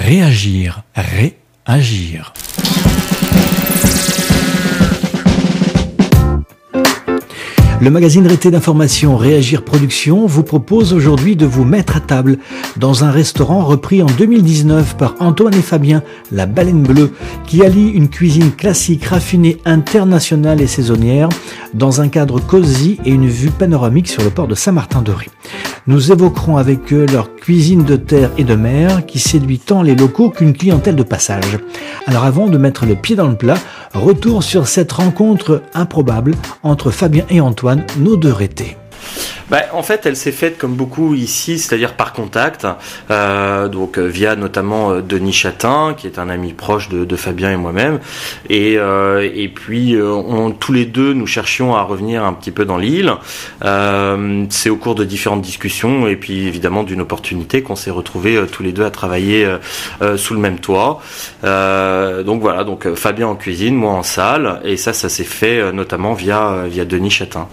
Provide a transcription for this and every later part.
Réagir, réagir. Le magazine Rété d'information Réagir Production vous propose aujourd'hui de vous mettre à table dans un restaurant repris en 2019 par Antoine et Fabien, la Baleine Bleue, qui allie une cuisine classique, raffinée, internationale et saisonnière dans un cadre cosy et une vue panoramique sur le port de Saint-Martin-de-Ré. Nous évoquerons avec eux leur cuisine de terre et de mer qui séduit tant les locaux qu'une clientèle de passage. Alors avant de mettre le pied dans le plat, retour sur cette rencontre improbable entre Fabien et Antoine, nos deux Rétés. En fait, elle s'est faite comme beaucoup ici, c'est-à-dire par contact, donc via notamment Denis Chatin, qui est un ami proche de Fabien et moi-même, et puis tous les deux nous cherchions à revenir un petit peu dans l'île. C'est au cours de différentes discussions et puis évidemment d'une opportunité qu'on s'est retrouvés tous les deux à travailler sous le même toit. Donc voilà, donc Fabien en cuisine, moi en salle, et ça s'est fait notamment via Denis Chatin.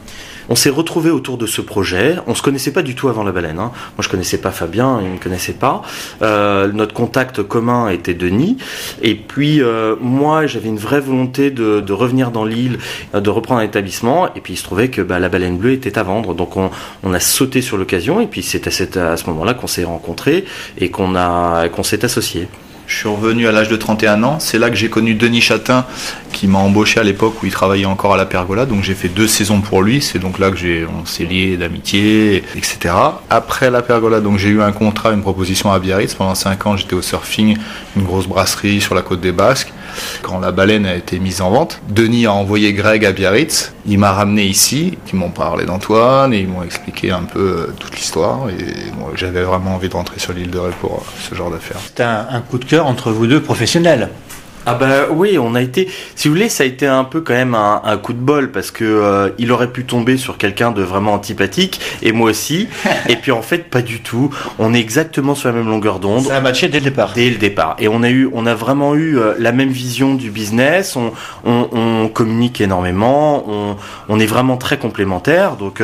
On s'est retrouvés autour de ce projet. On se connaissait pas du tout avant la Baleine. Moi, je connaissais pas Fabien, il me connaissait pas. Notre contact commun était Denis. Et puis, moi, j'avais une vraie volonté de revenir dans l'île, de reprendre un établissement. Et puis, il se trouvait que la Baleine Bleue était à vendre. Donc, on a sauté sur l'occasion. Et puis, c'est à ce moment-là qu'on s'est rencontrés et qu'on s'est associés. Je suis revenu à l'âge de 31 ans, c'est là que j'ai connu Denis Chatin qui m'a embauché à l'époque où il travaillait encore à la Pergola, donc j'ai fait 2 saisons pour lui, c'est donc là que on s'est liés d'amitié, etc. Après la Pergola, donc j'ai eu un contrat, une proposition à Biarritz, pendant 5 ans j'étais au surfing, une grosse brasserie sur la côte des Basques. Quand la Baleine a été mise en vente, Denis a envoyé Greg à Biarritz, il m'a ramené ici, ils m'ont parlé d'Antoine et ils m'ont expliqué un peu toute l'histoire et moi j'avais vraiment envie de rentrer sur l'île de Ré pour ce genre d'affaires. C'était un coup de cœur entre vous deux professionnels. Ah oui, on a été, si vous voulez, ça a été un peu quand même un coup de bol parce que il aurait pu tomber sur quelqu'un de vraiment antipathique et moi aussi. Et puis en fait pas du tout. On est exactement sur la même longueur d'onde. Ça a matché dès le départ. Dès le départ. Et on a vraiment eu la même vision du business. On communique énormément. On est vraiment très complémentaires. Donc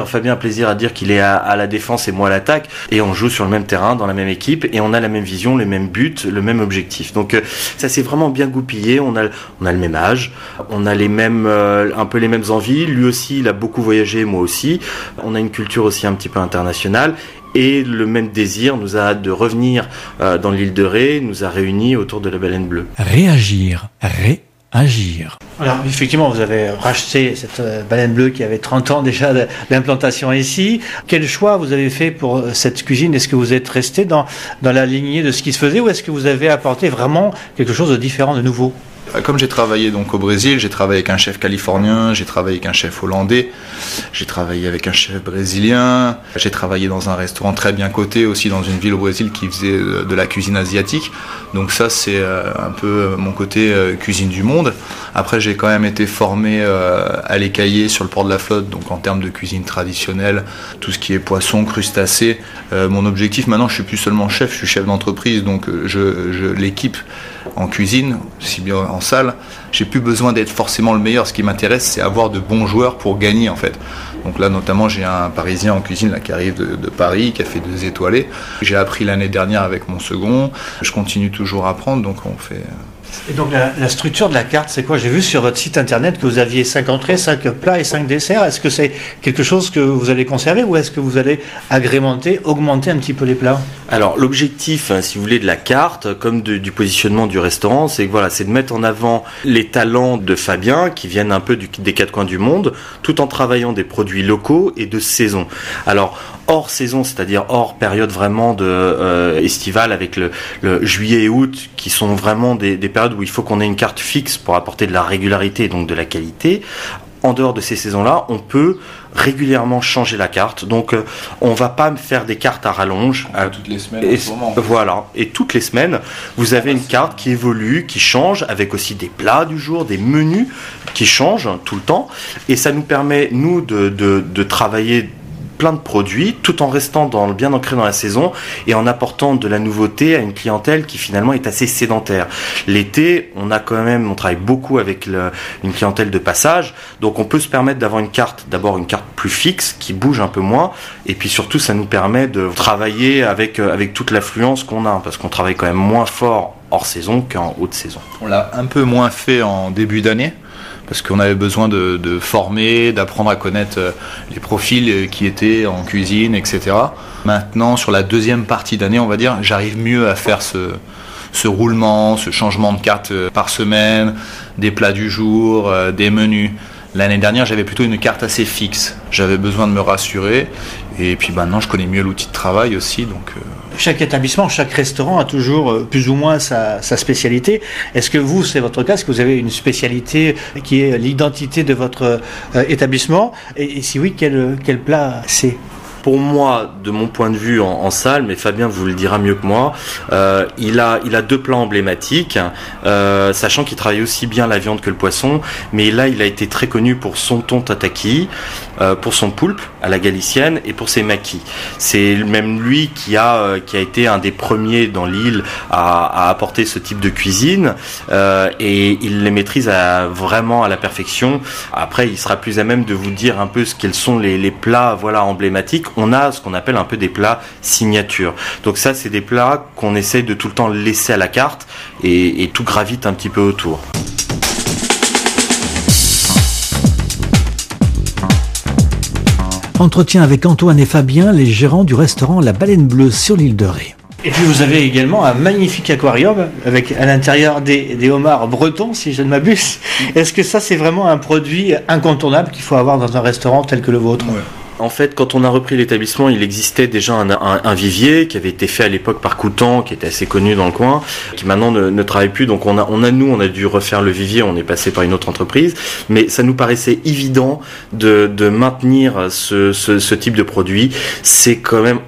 Fabien a plaisir à dire qu'il est à la défense et moi à l'attaque. Et on joue sur le même terrain, dans la même équipe et on a la même vision, les mêmes buts, le même objectif. Donc ça s'est vraiment bien goupillé, on a le même âge, on a un peu les mêmes envies, lui aussi il a beaucoup voyagé, moi aussi, on a une culture aussi un petit peu internationale et le même désir de revenir dans l'île de Ré nous a réunis autour de la Baleine Bleue. Réagir, réagir. Alors effectivement, vous avez racheté cette Baleine Bleue qui avait 30 ans déjà d'implantation ici. Quel choix vous avez fait pour cette cuisine ? Est-ce que vous êtes resté dans la lignée de ce qui se faisait ou est-ce que vous avez apporté vraiment quelque chose de différent, de nouveau ? Comme j'ai travaillé donc au Brésil, j'ai travaillé avec un chef californien, j'ai travaillé avec un chef hollandais, j'ai travaillé avec un chef brésilien, j'ai travaillé dans un restaurant très bien coté aussi dans une ville au Brésil qui faisait de la cuisine asiatique. Donc ça c'est un peu mon côté cuisine du monde. Après j'ai quand même été formé à l'Écaillé sur le port de la Flotte, donc en termes de cuisine traditionnelle, tout ce qui est poisson, crustacés. Mon objectif maintenant, je suis plus seulement chef, je suis chef d'entreprise, donc l'équipe en cuisine, si bien en salle, j'ai plus besoin d'être forcément le meilleur. Ce qui m'intéresse, c'est avoir de bons joueurs pour gagner en fait. Donc là notamment j'ai un Parisien en cuisine là, qui arrive de Paris, qui a fait 2 étoilés. J'ai appris l'année dernière avec mon second, je continue toujours à apprendre, donc on fait... Et donc la structure de la carte, c'est quoi ? J'ai vu sur votre site internet que vous aviez 5 entrées, 5 plats et 5 desserts. Est-ce que c'est quelque chose que vous allez conserver ou est-ce que vous allez agrémenter, augmenter un petit peu les plats ? Alors l'objectif, si vous voulez, de la carte, comme du positionnement du restaurant, c'est de mettre en avant les talents de Fabien qui viennent un peu des 4 coins du monde, tout en travaillant des produits locaux et de saison. Alors hors saison, c'est-à-dire hors période vraiment estivale avec le juillet et août, qui sont vraiment des périodes où il faut qu'on ait une carte fixe pour apporter de la régularité et donc de la qualité. En dehors de ces saisons-là, on peut régulièrement changer la carte. Donc, on va pas faire des cartes à rallonge. Toutes les semaines, en ce moment. Voilà. Et toutes les semaines, vous avez une carte qui évolue, qui change, avec aussi des plats du jour, des menus qui changent tout le temps. Et ça nous permet, nous, de travailler plein de produits tout en restant bien ancré dans la saison et en apportant de la nouveauté à une clientèle qui finalement est assez sédentaire. L'été, on travaille beaucoup avec une clientèle de passage, donc on peut se permettre d'avoir une carte plus fixe qui bouge un peu moins, et puis surtout ça nous permet de travailler avec toute l'affluence qu'on a, parce qu'on travaille quand même moins fort hors saison qu'en haute saison. On l'a un peu moins fait en début d'année, parce qu'on avait besoin de former, d'apprendre à connaître les profils qui étaient en cuisine, etc. Maintenant, sur la deuxième partie d'année, on va dire, j'arrive mieux à faire ce roulement, ce changement de carte par semaine, des plats du jour, des menus. L'année dernière, j'avais plutôt une carte assez fixe. J'avais besoin de me rassurer. Et puis maintenant, je connais mieux l'outil de travail aussi. Donc, Chaque établissement, chaque restaurant a toujours plus ou moins sa spécialité. Est-ce que vous, c'est votre cas? Est-ce que vous avez une spécialité qui est l'identité de votre établissement? Et si oui, quel plat c'est? Pour moi, de mon point de vue en salle, mais Fabien vous le dira mieux que moi, il a deux plats emblématiques, sachant qu'il travaille aussi bien la viande que le poisson, mais là il a été très connu pour son thon tataki, pour son poulpe à la galicienne et pour ses maquis. C'est même lui qui a été un des premiers dans l'île à apporter ce type de cuisine, et il les maîtrise vraiment à la perfection. Après, il sera plus à même de vous dire un peu quels sont les plats emblématiques. On a ce qu'on appelle un peu des plats signatures. Donc ça, c'est des plats qu'on essaie de tout le temps laisser à la carte et tout gravite un petit peu autour. Entretien avec Antoine et Fabien, les gérants du restaurant La Baleine Bleue sur l'île de Ré. Et puis vous avez également un magnifique aquarium avec à l'intérieur des homards bretons, si je ne m'abuse. Est-ce que ça, c'est vraiment un produit incontournable qu'il faut avoir dans un restaurant tel que le vôtre? ouais. En fait, quand on a repris l'établissement, il existait déjà un vivier qui avait été fait à l'époque par Coutan, qui était assez connu dans le coin, qui maintenant ne travaille plus. Donc on a dû refaire le vivier, on est passé par une autre entreprise, mais ça nous paraissait évident de maintenir ce type de produit.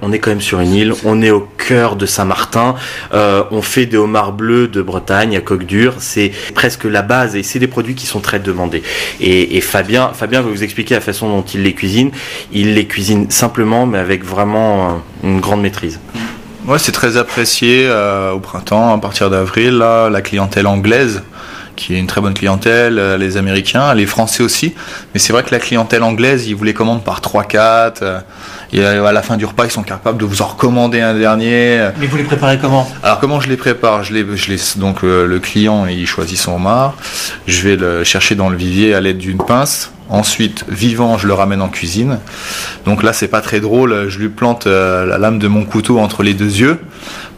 On est quand même sur une île, on est au cœur de Saint-Martin, on fait des homards bleus de Bretagne à coque dure, c'est presque la base et c'est des produits qui sont très demandés. Et Fabien va vous expliquer la façon dont il les cuisine. Il les cuisine simplement, mais avec vraiment une grande maîtrise. Ouais, c'est très apprécié au printemps, à partir d'avril, là, la clientèle anglaise, qui est une très bonne clientèle, les Américains, les Français aussi. Mais c'est vrai que la clientèle anglaise, ils vous les commandent par 3-4. Et à la fin du repas, ils sont capables de vous en recommander un dernier. Mais vous les préparez comment? Alors comment je les prépare? Donc le client, il choisit son homard. Je vais le chercher dans le vivier à l'aide d'une pince. Ensuite, vivant, je le ramène en cuisine. Donc là, c'est pas très drôle. Je lui plante la lame de mon couteau entre les deux yeux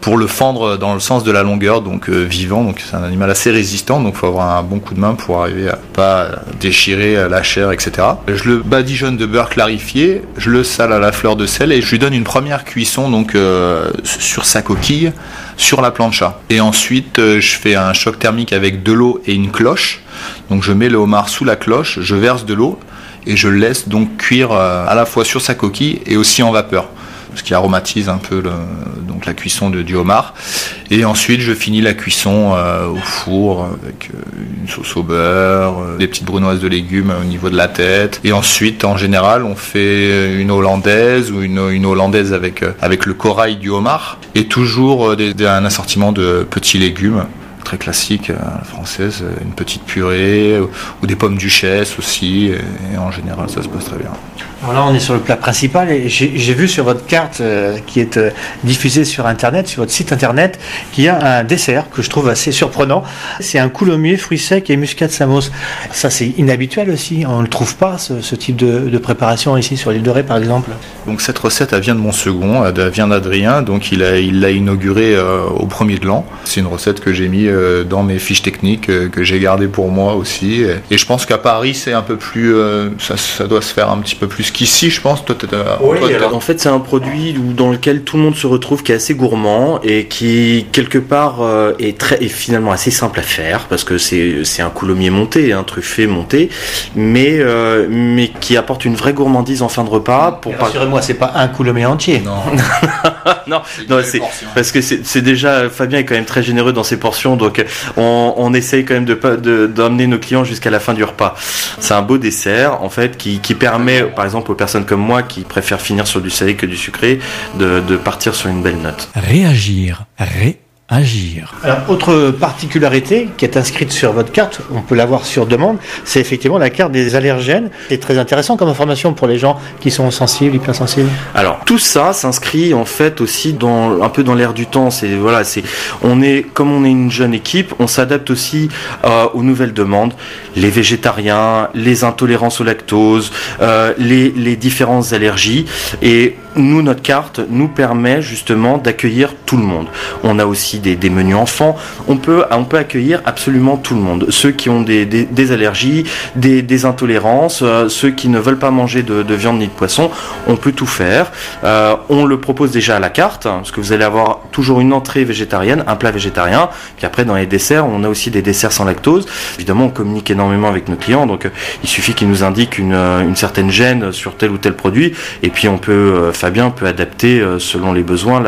pour le fendre dans le sens de la longueur. Donc vivant, donc c'est un animal assez résistant. Donc il faut avoir un bon coup de main pour arriver à pas déchirer la chair, etc. Je le badigeonne de beurre clarifié. Je le sale à la fleur de sel et je lui donne une première cuisson donc sur sa coquille, sur la plancha. Et ensuite, je fais un choc thermique avec de l'eau et une cloche. Donc je mets le homard sous la cloche, je verse de l'eau et je le laisse donc cuire à la fois sur sa coquille et aussi en vapeur, ce qui aromatise un peu donc la cuisson du homard. Et ensuite je finis la cuisson au four avec une sauce au beurre, des petites brunoises de légumes au niveau de la tête. Et ensuite en général on fait une hollandaise ou une hollandaise avec le corail du homard et toujours un assortiment de petits légumes. Très classique à la française, une petite purée ou des pommes duchesse aussi, et en général ça se passe très bien. Alors là on est sur le plat principal et j'ai vu sur votre carte qui est diffusée sur internet, sur votre site internet, qu'il y a un dessert que je trouve assez surprenant. C'est un coulommiers, fruits secs et muscade samos. Ça c'est inhabituel aussi, on ne le trouve pas ce type de préparation ici sur l'île de Ré par exemple. Donc cette recette elle vient de mon second, elle vient d'Adrien, donc il l'a inaugurée au premier de l'an. C'est une recette que j'ai mis dans mes fiches techniques que j'ai gardées pour moi aussi. Et je pense qu'à Paris c'est un peu plus, ça doit se faire un petit peu plus qu'ici, je pense. En fait c'est un produit dans lequel tout le monde se retrouve, qui est assez gourmand et qui quelque part est finalement assez simple à faire parce que c'est un coulommiers monté, un truffé monté, mais qui apporte une vraie gourmandise en fin de repas. Rassurez-moi, c'est pas un coulommiers entier. Non, c'est parce que c'est déjà, Fabien est quand même très généreux dans ses portions, Donc on essaye quand même d'emmener nos clients jusqu'à la fin du repas. C'est un beau dessert en fait qui permet par exemple aux personnes comme moi qui préfèrent finir sur du salé que du sucré de partir sur une belle note. Réagir. Agir. Alors, autre particularité qui est inscrite sur votre carte, on peut l'avoir sur demande, c'est effectivement la carte des allergènes. C'est très intéressant comme information pour les gens qui sont sensibles, hypersensibles. Alors, tout ça s'inscrit en fait aussi un peu dans l'air du temps. Comme on est une jeune équipe, on s'adapte aussi aux nouvelles demandes. Les végétariens, les intolérances au lactose, les différentes allergies. Et nous, notre carte nous permet justement d'accueillir tout le monde. On a aussi des menus enfants. On peut accueillir absolument tout le monde. Ceux qui ont des allergies, des intolérances, ceux qui ne veulent pas manger de viande ni de poisson, on peut tout faire. On le propose déjà à la carte, parce que vous allez avoir toujours une entrée végétarienne, un plat végétarien. Puis après, dans les desserts, on a aussi des desserts sans lactose. Évidemment, on communique énormément avec nos clients, donc il suffit qu'ils nous indiquent une certaine gêne sur tel ou tel produit, et puis Fabien peut adapter selon les besoins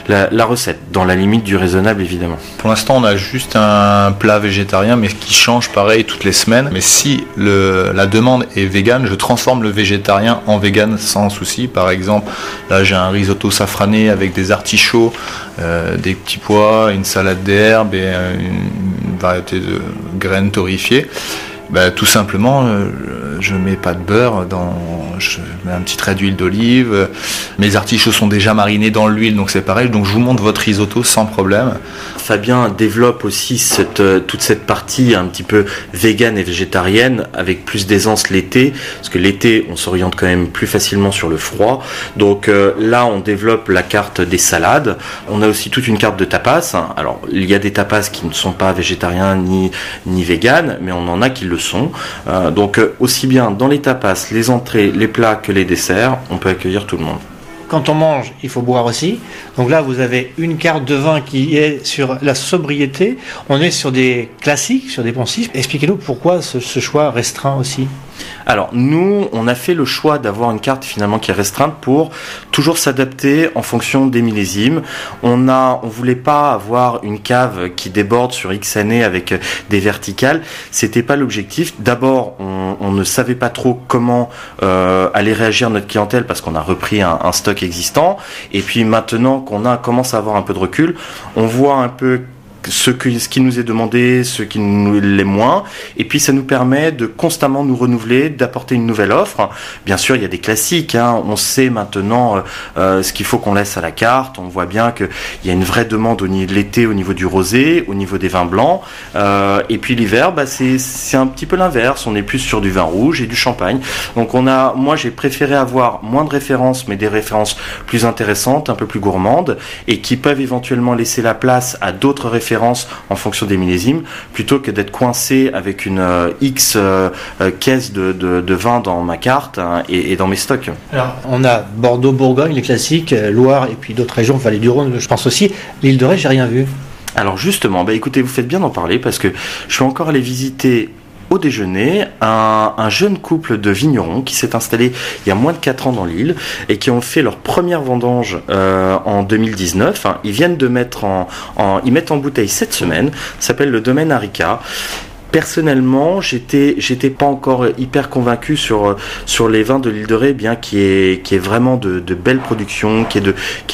la recette, dans la limite du raisonnable évidemment. Pour l'instant on a juste un plat végétarien mais qui change pareil toutes les semaines. Mais si la demande est végane, je transforme le végétarien en végane sans souci. Par exemple, là j'ai un risotto safrané avec des artichauts, des petits pois, une salade d'herbes et une variété de graines torréfiées. Tout simplement, je mets pas de beurre, je mets un petit trait d'huile d'olive. Mes artichauts sont déjà marinés dans l'huile, donc c'est pareil. Donc je vous montre votre risotto sans problème. Fabien développe aussi toute cette partie un petit peu végane et végétarienne avec plus d'aisance l'été, parce que l'été on s'oriente quand même plus facilement sur le froid. Donc là on développe la carte des salades. On a aussi toute une carte de tapas. Alors il y a des tapas qui ne sont pas végétariens ni véganes, mais on en a qui le sont. Donc aussi bien dans les tapas, les entrées, les plats que les desserts, on peut accueillir tout le monde. Quand on mange, il faut boire aussi. Donc là, vous avez une carte de vin qui est sur la sobriété. On est sur des classiques, sur des poncifs. Expliquez-nous pourquoi ce choix restreint aussi. Alors nous, on a fait le choix d'avoir une carte finalement qui est restreinte pour toujours s'adapter en fonction des millésimes. On voulait pas avoir une cave qui déborde sur X années avec des verticales. C'était pas l'objectif. D'abord, on ne savait pas trop comment allait réagir notre clientèle parce qu'on a repris un stock existant. Et puis maintenant qu'on commence à avoir un peu de recul, on voit un peu ce qui nous est demandé, ce qui nous l'est moins, et puis ça nous permet de constamment nous renouveler, d'apporter une nouvelle offre. Bien sûr, il y a des classiques, on sait maintenant ce qu'il faut qu'on laisse à la carte. On voit bien qu'il y a une vraie demande l'été au niveau du rosé, au niveau des vins blancs, et puis l'hiver, c'est un petit peu l'inverse. On est plus sur du vin rouge et du champagne. Donc moi j'ai préféré avoir moins de références, mais des références plus intéressantes, un peu plus gourmandes, et qui peuvent éventuellement laisser la place à d'autres références en fonction des millésimes, plutôt que d'être coincé avec une X caisse de vin dans ma carte et dans mes stocks. Alors, on a Bordeaux, Bourgogne, les classiques, Loire et puis d'autres régions, Vallée du Rhône, je pense aussi. L'île de Ré, j'ai rien vu. Alors justement, écoutez, vous faites bien d'en parler parce que je suis encore allé visiter au déjeuner un jeune couple de vignerons qui s'est installé il y a moins de 4 ans dans l'île et qui ont fait leur première vendange en 2019. Ils viennent de mettre ils mettent en bouteille cette semaine. Ça s'appelle le domaine Arica. Personnellement, j'étais pas encore hyper convaincu sur les vins de l'île de Ré, bien qui est vraiment de belles productions, qui est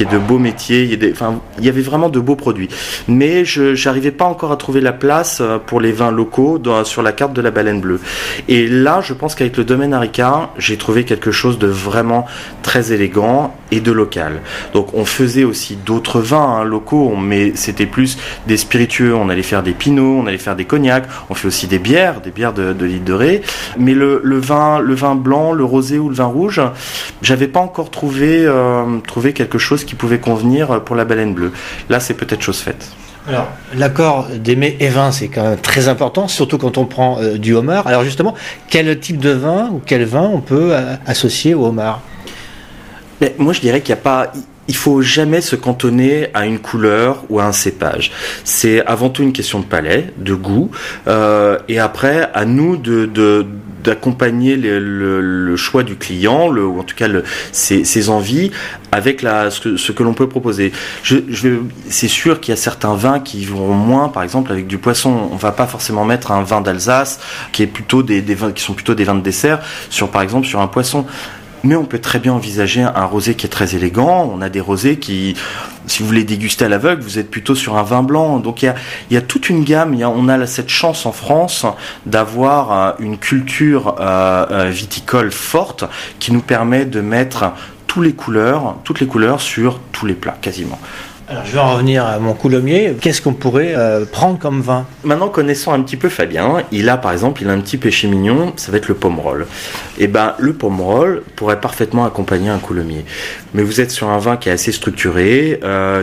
de beaux métiers, il y avait vraiment de beaux produits. Mais j'arrivais pas encore à trouver la place pour les vins locaux sur la carte de la Baleine Bleue. Et là, je pense qu'avec le domaine Arica, j'ai trouvé quelque chose de vraiment très élégant et de local. Donc on faisait aussi d'autres vins locaux, mais c'était plus des spiritueux. On allait faire des pinots, on allait faire des cognacs, on fait aussi des bières de l'île de Ré, mais le vin blanc, le rosé ou le vin rouge, j'avais pas encore trouvé quelque chose qui pouvait convenir pour la Baleine Bleue. Là, c'est peut-être chose faite. Alors, l'accord des mets et vins, c'est quand même très important, surtout quand on prend du homard. Alors justement, quel type de vin ou quel vin on peut associer au homard ? Mais moi, je dirais qu'il n'y a pas... Il faut jamais se cantonner à une couleur ou à un cépage. C'est avant tout une question de palais, de goût, et après à nous d'accompagner le choix du client, ou en tout cas ses envies, avec ce que l'on peut proposer. C'est sûr qu'il y a certains vins qui vont moins, par exemple avec du poisson. On va pas forcément mettre un vin d'Alsace qui est plutôt des vins qui sont plutôt des vins de dessert par exemple sur un poisson. Mais on peut très bien envisager un rosé qui est très élégant. On a des rosés qui, si vous les dégustez à l'aveugle, vous êtes plutôt sur un vin blanc. Donc il y a toute une gamme. On a cette chance en France d'avoir une culture viticole forte qui nous permet de mettre toutes les couleurs sur tous les plats quasiment. Alors, je vais en revenir à mon coulommier. Qu'est-ce qu'on pourrait prendre comme vin ? Maintenant, connaissant un petit peu Fabien, il a un petit péché mignon, ça va être le Pomerol. Et le Pomerol pourrait parfaitement accompagner un coulommier. Mais vous êtes sur un vin qui est assez structuré,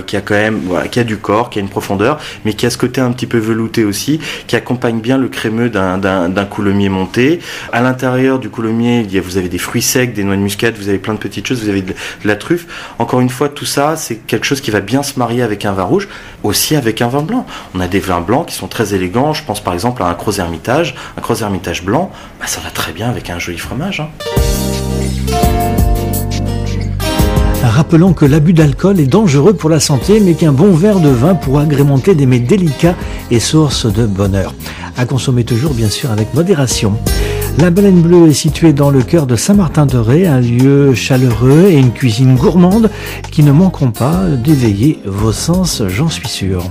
qui a quand même, qui a du corps, qui a une profondeur, mais qui a ce côté un petit peu velouté aussi, qui accompagne bien le crémeux d'un coulommier monté. À l'intérieur du coulommier, vous avez des fruits secs, des noix de muscade, vous avez plein de petites choses, vous avez de la truffe. Encore une fois, tout ça, c'est quelque chose qui va bien se marier avec un vin rouge, aussi avec un vin blanc. On a des vins blancs qui sont très élégants. Je pense par exemple à un Gros Hermitage blanc, ça va très bien avec un joli fromage. Rappelons que l'abus d'alcool est dangereux pour la santé, mais qu'un bon verre de vin pour agrémenter des mets délicats est source de bonheur. À consommer toujours, bien sûr, avec modération. La Baleine Bleue est située dans le cœur de Saint-Martin-de-Ré, un lieu chaleureux et une cuisine gourmande qui ne manqueront pas d'éveiller vos sens, j'en suis sûr.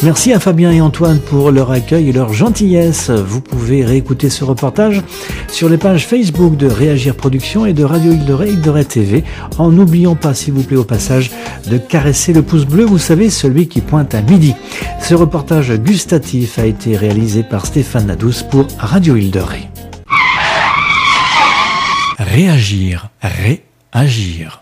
Merci à Fabien et Antoine pour leur accueil et leur gentillesse. Vous pouvez réécouter ce reportage sur les pages Facebook de Réagir Productions et de Radio Île de Ré TV, en n'oubliant pas, s'il vous plaît, au passage, de caresser le pouce bleu, vous savez, celui qui pointe à midi. Ce reportage gustatif a été réalisé par Stéphane Nadouce pour Radio Île de Ré. Réagir, réagir.